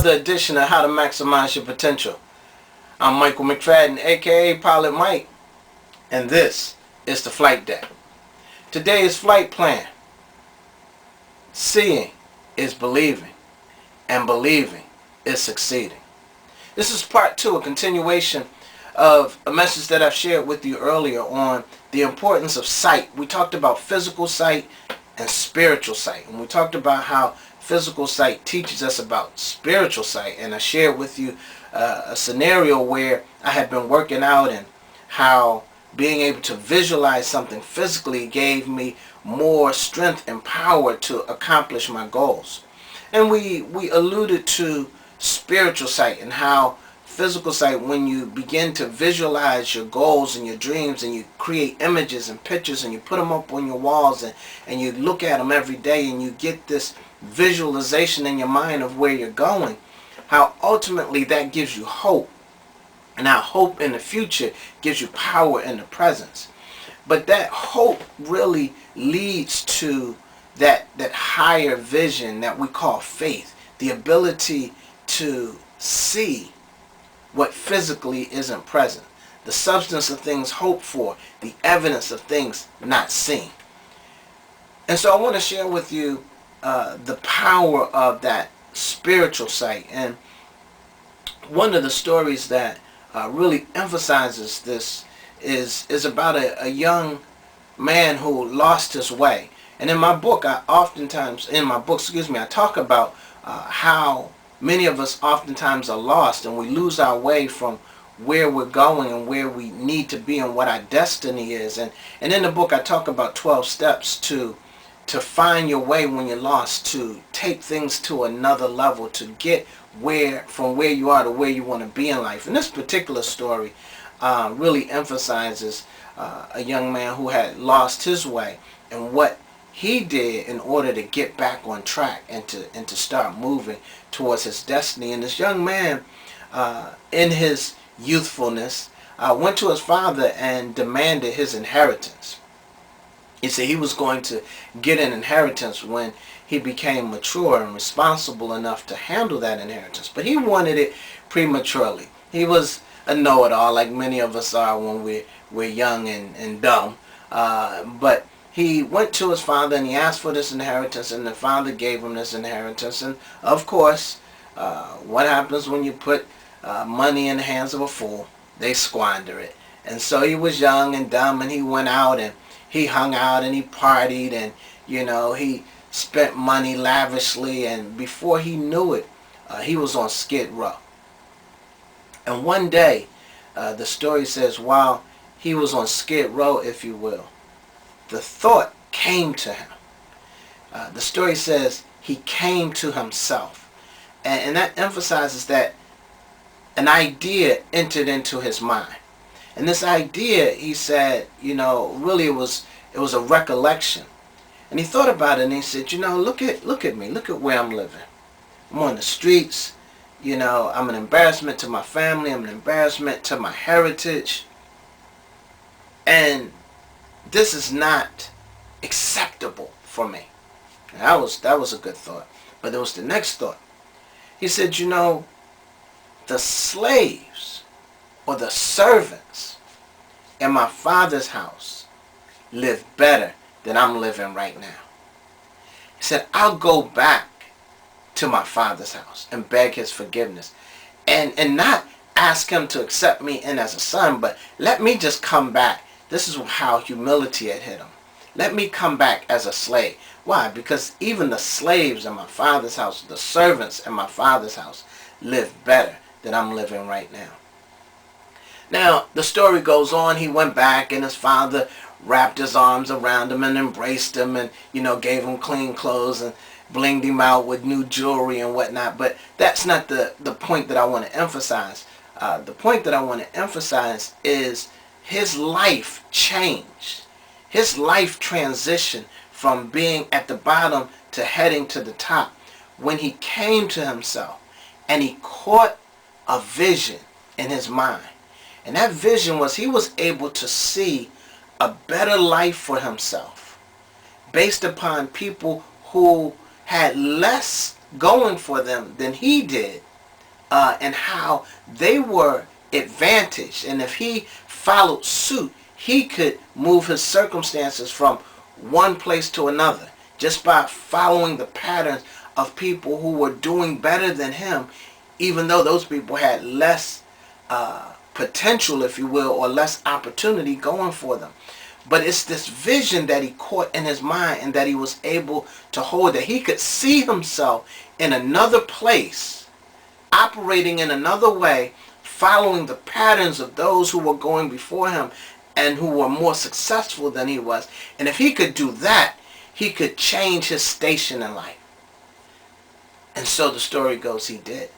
another edition of How to Maximize Your Potential. I'm Michael McFadden, aka Pilot Mike, and this is the flight deck. Today's flight plan: seeing is believing, and believing is succeeding. This is part 2, a continuation of a message that I've shared with you earlier on the importance of sight. We talked about physical sight and spiritual sight, and we talked about how physical sight teaches us about spiritual sight, and I shared with you a scenario where I had been working out and how being able to visualize something physically gave me more strength and power to accomplish my goals. And we alluded to spiritual sight and how physical sight, when you begin to visualize your goals and your dreams and you create images and pictures and you put them up on your walls and you look at them every day and you get this visualization in your mind of where you're going, how ultimately that gives you hope. And how hope in the future gives you power in the presence. But that hope really leads to that higher vision that we call faith. The ability to see what physically isn't present. The substance of things hoped for. The evidence of things not seen. And so I want to share with you the power of that spiritual sight. And one of the stories that really emphasizes this is about a young man who lost his way. And in my book, I talk about how many of us oftentimes are lost and we lose our way from where we're going and where we need to be and what our destiny is. And in the book, I talk about 12 steps to find your way when you're lost, to take things to another level, to get from where you are to where you want to be in life. And this particular story really emphasizes a young man who had lost his way and what he did in order to get back on track and to start moving towards his destiny. And this young man, in his youthfulness, went to his father and demanded his inheritance. He said he was going to get an inheritance when he became mature and responsible enough to handle that inheritance. But he wanted it prematurely. He was a know-it-all, like many of us are when we're young and dumb. But he went to his father and he asked for this inheritance, and the father gave him this inheritance. And of course, what happens when you put money in the hands of a fool? They squander it. And so he was young and dumb, and he went out and he hung out and he partied, and he spent money lavishly, and before he knew it, he was on Skid Row. And one day, the story says, while he was on Skid Row, if you will, the thought came to him. The story says he came to himself. And that emphasizes that an idea entered into his mind. And this idea, he said, really it was a recollection. And he thought about it and he said, look at me, look at where I'm living. I'm on the streets, I'm an embarrassment to my family, I'm an embarrassment to my heritage. And this is not acceptable for me. And that was a good thought. But there was the next thought. He said, the slaves or the servants in my father's house live better than I'm living right now. He said, I'll go back to my father's house and beg his forgiveness and not ask him to accept me in as a son, but let me just come back. This is how humility had hit him. Let me come back as a slave. Why? Because even the slaves in my father's house, the servants in my father's house, live better than I'm living right now. Now, the story goes on. He went back and his father wrapped his arms around him and embraced him and, gave him clean clothes and blinged him out with new jewelry and whatnot. But that's not the point that I want to emphasize. The point that I want to emphasize is his life changed. His life transitioned from being at the bottom to heading to the top when he came to himself and he caught a vision in his mind. And that vision was he was able to see a better life for himself based upon people who had less going for them than he did and how they were advantaged. And if he followed suit, he could move his circumstances from one place to another just by following the patterns of people who were doing better than him, even though those people had less potential, if you will, or less opportunity going for them. But it's this vision that he caught in his mind and that he was able to hold, that he could see himself in another place, operating in another way, following the patterns of those who were going before him and who were more successful than he was. And if he could do that, he could change his station in life. And so the story goes, he did.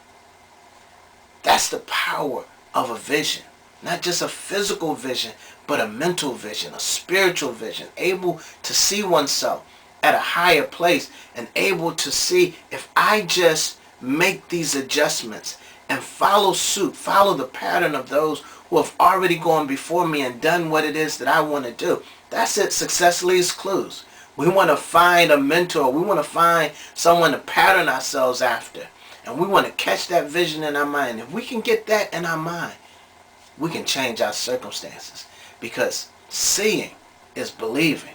That's the power of a vision. Not just a physical vision, but a mental vision, a spiritual vision, able to see oneself at a higher place and able to see, if I just make these adjustments and follow suit, follow the pattern of those who have already gone before me and done what it is that I want to do. That's it. Success leaves clues. We want to find a mentor. We want to find someone to pattern ourselves after. And we want to catch that vision in our mind. If we can get that in our mind, we can change our circumstances. Because seeing is believing.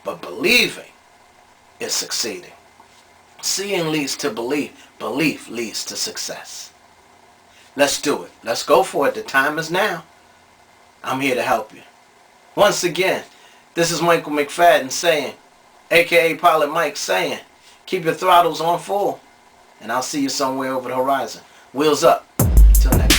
But believing is succeeding. Seeing leads to belief. Belief leads to success. Let's do it. Let's go for it. The time is now. I'm here to help you. Once again, this is Michael McFadden saying, aka Pilot Mike, saying, keep your throttles on full, and I'll see you somewhere over the horizon. Wheels up. Till next time.